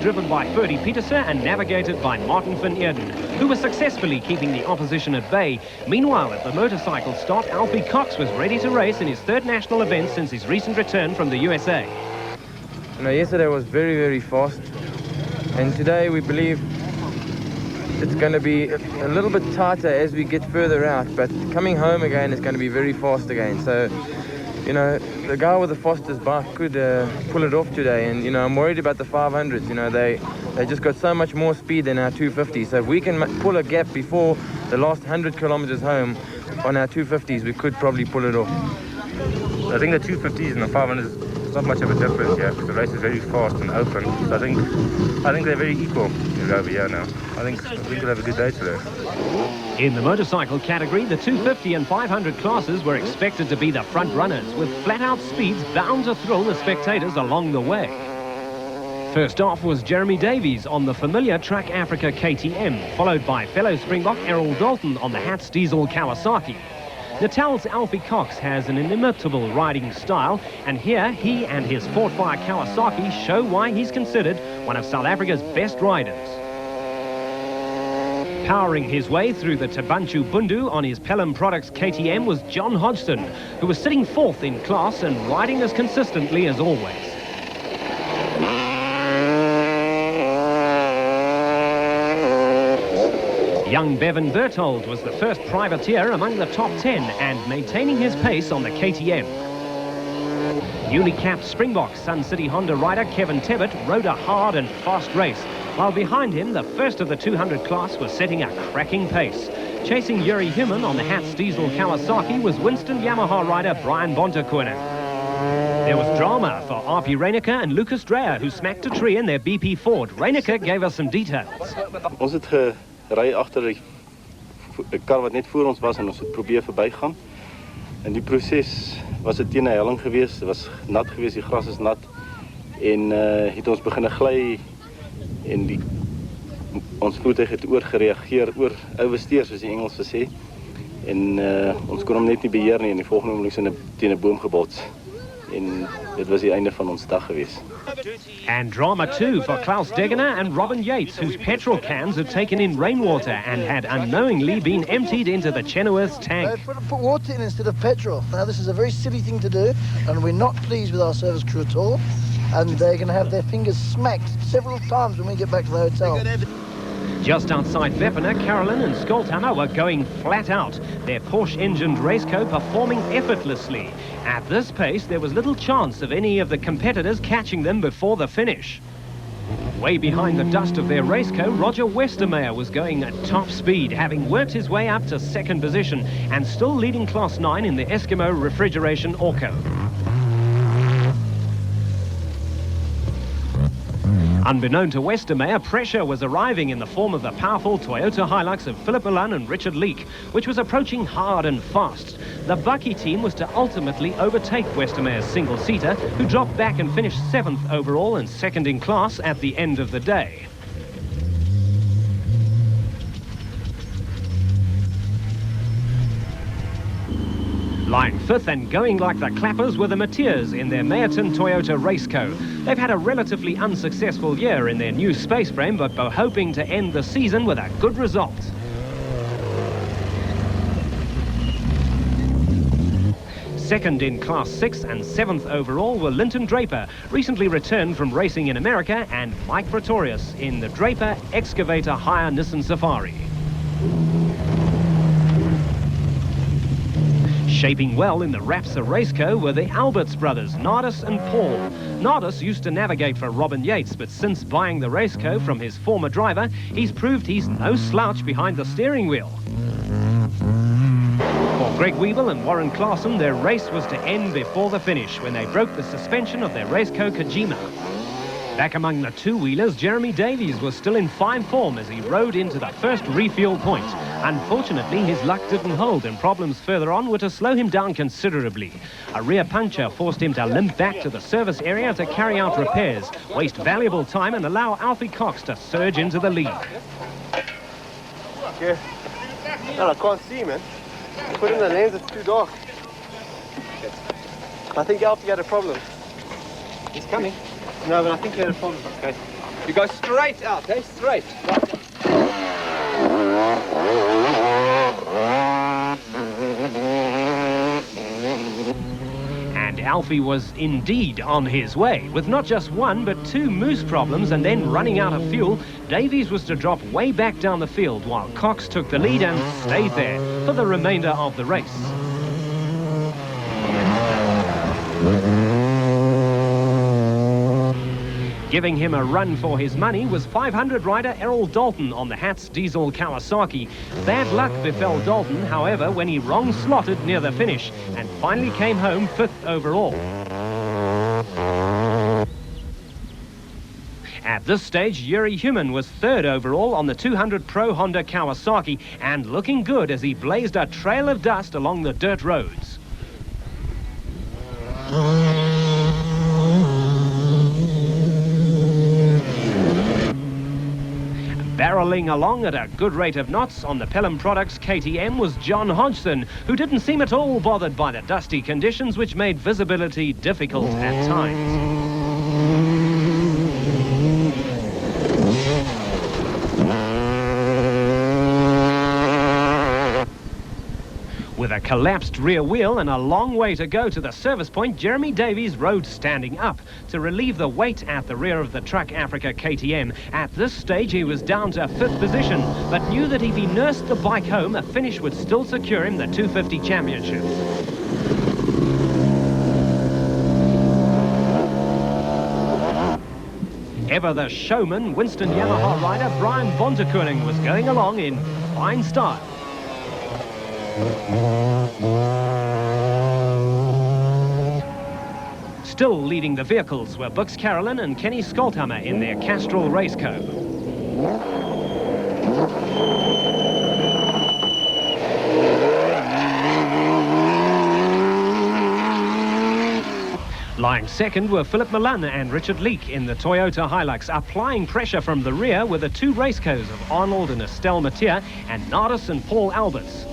driven by Ferdy Petersen and navigated by Martin van Eerden, who was successfully keeping the opposition at bay. Meanwhile, at the motorcycle stop, Alfie Cox was ready to race in his third national event since his recent return from the USA. Yesterday was very, very fast, and today we believe it's going to be a little bit tighter as we get further out, but coming home again is going to be very fast again. So, you know, the guy with the fastest bike could pull it off today, and, you know, I'm worried about the 500s. You know, they just got so much more speed than our 250s. So if we can pull a gap before the last 100 kilometers home on our 250s, we could probably pull it off. I think the 250s and the 500s, it's not much of a difference here, because the race is very fast and open. So I think they're very equal over here now. I think we'll have a good day today. In the motorcycle category, the 250 and 500 classes were expected to be the front runners, with flat-out speeds bound to thrill the spectators along the way. First off was Jeremy Davies on the familiar Truck Africa KTM, followed by fellow Springbok ERHOL Dalton on the Hatz diesel Kawasaki. Natal's Alfie Cox has an inimitable riding style, and here he and his Fortfire Kawasaki show why he's considered one of South Africa's best riders. Powering his way through the Tabanchu Bundu on his Pelham Products KTM was John Hodgson, who was sitting fourth in class and riding as consistently as always. Young Bevan Berthold was the first privateer among the top 10 and maintaining his pace on the KTM. Newly capped Springbok Sun City Honda rider Kevin Tebbit rode a hard and fast race, while behind him the first of the 200 class was setting a cracking pace. Chasing Yuri Human on the Hatz diesel Kawasaki was Winston Yamaha rider Brian Bontekonin. There was drama for RP Raineke and Lucas Dreyer, who smacked a tree in their BP Ford. Raineke gave us some details. Ons het gery agter die kar wat net voor ons was en ons het probeer verbygaan. In die proses was dit teen 'n helling geweest, dit was nat geweest, die gras is nat en het ons begin gly en ons voertuig het oorgereageer, oversteer soos die Engels sê. En ons kon hom net nie beheer nie en die volgende oomblik is teen 'n boom gebots. En dit was die einde van ons dag geweest. And drama too for Klaus Degener and Robin Yates, whose petrol cans had taken in rainwater and had unknowingly been emptied into the Chenowth tank. They put water in instead of petrol. Now this is a very silly thing to do, and we're not pleased with our service crew at all. And they're going to have their fingers smacked several times when we get back to the hotel. Just outside Veppena, Carolyn and Skolthammer were going flat out, their Porsche-engined Raceco performing effortlessly. At this pace, there was little chance of any of the competitors catching them before the finish. Way behind the dust of their Raceco, Roger Westermeyer was going at top speed, having worked his way up to second position and still leading Class 9 in the Eskimo Refrigeration ORCO. Unbeknown to Westermeyer, pressure was arriving in the form of the powerful Toyota Hilux of Philip Malan and Richard Leek, which was approaching hard and fast. The Bucky team was to ultimately overtake Westermeyer's single-seater, who dropped back and finished 7th overall and second in class at the end of the day. Lying fifth and going like the clappers were the Mateers in their Meyerton Toyota Raceco. They've had a relatively unsuccessful year in their new space frame, but were hoping to end the season with a good result. Second in Class 6 and 7th overall were Linton Draper, recently returned from racing in America, and Mike Pretorius in the Draper Excavator Hire Nissan Safari. Shaping well in the Rapsa Raceco were the Alberts brothers, Nardis and Paul. Nardis used to navigate for Robin Yates, but since buying the Raceco from his former driver, he's proved he's no slouch behind the steering wheel. For Greg Weevil and Warren Claassen, their race was to end before the finish when they broke the suspension of their Raceco Kojima. Back among the two-wheelers, Jeremy Davies was still in fine form as he rode into the first refuel point. Unfortunately, his luck didn't hold, and problems further on were to slow him down considerably. A rear puncture forced him to limp back to the service area to carry out repairs, waste valuable time and allow Alfie Cox to surge into the lead. Okay. No, I can't see, man. Put in the lens, it's too dark. I think Alfie had a problem. He's coming. No, but I think he had a problem. Okay. You go straight out, okay? Straight. And Alfie was indeed on his way. With not just one, but two moose problems and then running out of fuel, Davies was to drop way back down the field while Cox took the lead and stayed there for the remainder of the race. Giving him a run for his money was 500 rider Errol Dalton on the Hatz diesel Kawasaki. Bad luck befell Dalton, however, when he wrong slotted near the finish and finally came home 5th overall. At this stage, Yuri Human was 3rd overall on the 200 Pro Honda Kawasaki and looking good as he blazed a trail of dust along the dirt roads. Barreling along at a good rate of knots on the Pelham Products KTM was John Hodgson, who didn't seem at all bothered by the dusty conditions which made visibility difficult at times. With a collapsed rear wheel and a long way to go to the service point, Jeremy Davies rode standing up to relieve the weight at the rear of the Truck Africa KTM. At this stage, he was down to 5th position, but knew that if he nursed the bike home, a finish would still secure him the 250 championship. Ever the showman, Winston Yamaha rider Brian BONTEKONING was going along in fine style. Still leading the vehicles were Bux Carolyn and Kenny Skolthammer in their Castrol Raceco. Lying second were Philip MALAN and Richard LEKE in the Toyota Hilux, applying pressure from the rear with the two Racecos of Arnold and Estelle Mathieu and Nardis and Paul Alberts.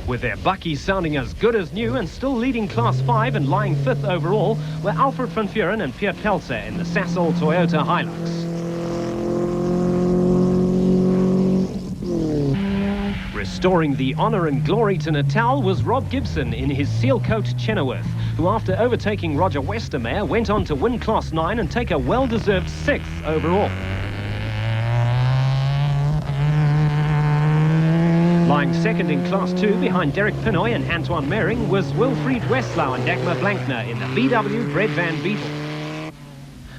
With their buckies sounding as good as new and still leading Class 5 and lying 5th overall were Alfred van Vuren and Pierre Pelzer in the Sasol Toyota Hilux. Restoring the honour and glory to Natal was Rob Gibson in his Sealcoat Chenowth, who after overtaking Roger Westermeyer went on to win Class 9 and take a well-deserved 6th overall. Lying second in Class 2 behind Derek Pinoy and Antoine Mering was Wilfried Westlau and Dagmar Blankner in the VW Brett Van Beetle.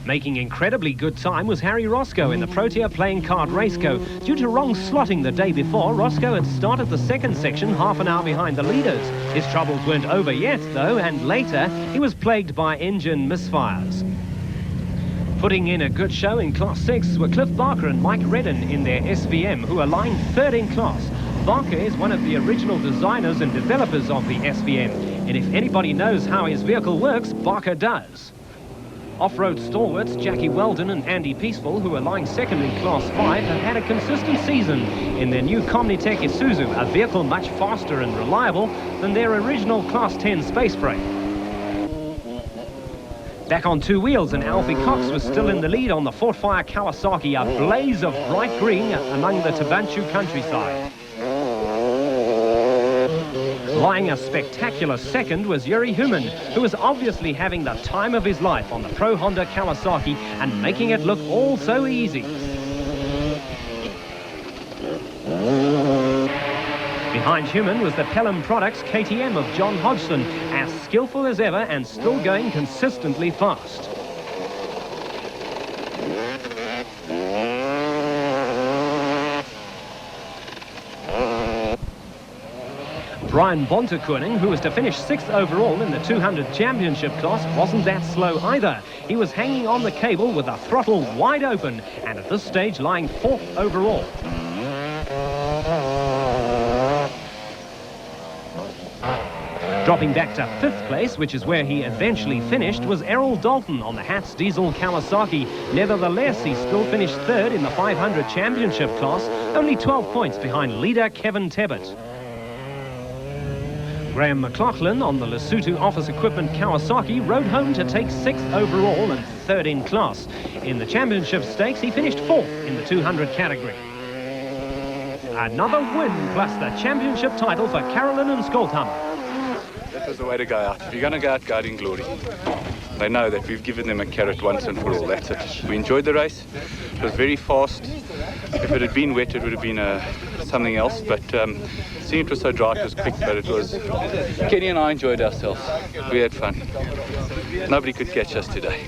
Making incredibly good time was Harry Roscoe in the Protea playing card Raceco. Due to wrong slotting the day before, Roscoe had started the second section half an hour behind the leaders. His troubles weren't over yet, though, and later he was plagued by engine misfires. Putting in a good show in Class 6 were Cliff Barker and Mike Redden in their SVM, who are lying 3rd in class. Barker is one of the original designers and developers of the SVM, and if anybody knows how his vehicle works, Barker does. Off-road stalwarts Jackie Weldon and Andy Peaceful, who are lying second in Class 5, have had a consistent season in their new Comnitech Isuzu, a vehicle much faster and reliable than their original Class 10 Space Freight. Back on two wheels, and Alfie Cox was still in the lead on the Fort Fire Kawasaki, a blaze of bright green among the Tabanchu countryside. Lying a spectacular second was Yuri Human, who was obviously having the time of his life on the Pro Honda Kawasaki and making it look all so easy. Behind Human was the Pelham Products KTM of John Hodgson, as skillful as ever and still going consistently fast. Brian BONTEKONING, who was to finish 6th overall in the 200 championship class, wasn't that slow either. He was hanging on the cable with the throttle wide open and at this stage lying 4th overall. Dropping back to 5th place, which is where he eventually finished, was Errol Dalton on the Hatz diesel Kawasaki. Nevertheless, he still finished 3rd in the 500 championship class, only 12 points behind leader Kevin Tebbett. Graham McLaughlin on the Lesotho Office Equipment Kawasaki rode home to take 6th overall and 3rd in class. In the championship stakes, he finished 4th in the 200 category. Another win plus the championship title for Carolyn and Skolthammer. That was the way to go out. If you're going to go out, go out in glory. They know that we've given them a carrot once and for all. That's it. We enjoyed the race. It was very fast. If it had been wet, it would have been something else. But seeing it was so dry, it was quick. But it was. Kenny and I enjoyed ourselves. We had fun. Nobody could catch us today.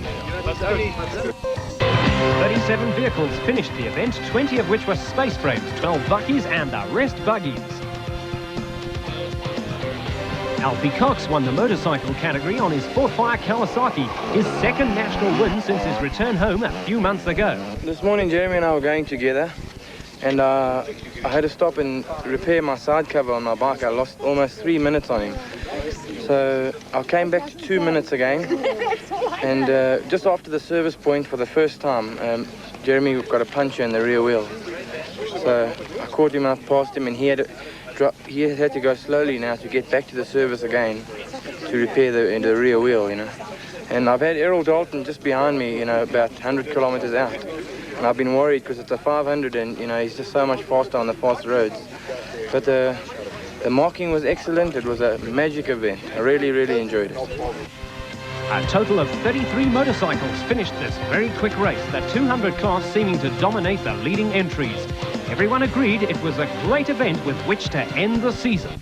37 vehicles finished the event, 20 of which were space frames, 12 buckies and the rest buggies. Alfie Cox won the motorcycle category on his 4th fire Kawasaki, his 2nd national win since his return home a few months ago. This morning Jeremy and I were going together, and I had to stop and repair my side cover on my bike. I lost almost 3 minutes on him. So I came back to 2 minutes again, and just after the service point for the first time, Jeremy got a puncture in the rear wheel. So I caught him up past him, and he had to go slowly now to get back to the service again to repair the rear wheel, you know. And I've had ERHOL Dalton just behind me, you know, about 100 kilometers out. And I've been worried because it's a 500 and, you know, he's just so much faster on the fast roads. But the marking was excellent. It was a magic event. I really, really enjoyed it. A total of 33 motorcycles finished this very quick race, the 200 class seeming to dominate the leading entries. Everyone agreed it was a great event with which to end the season.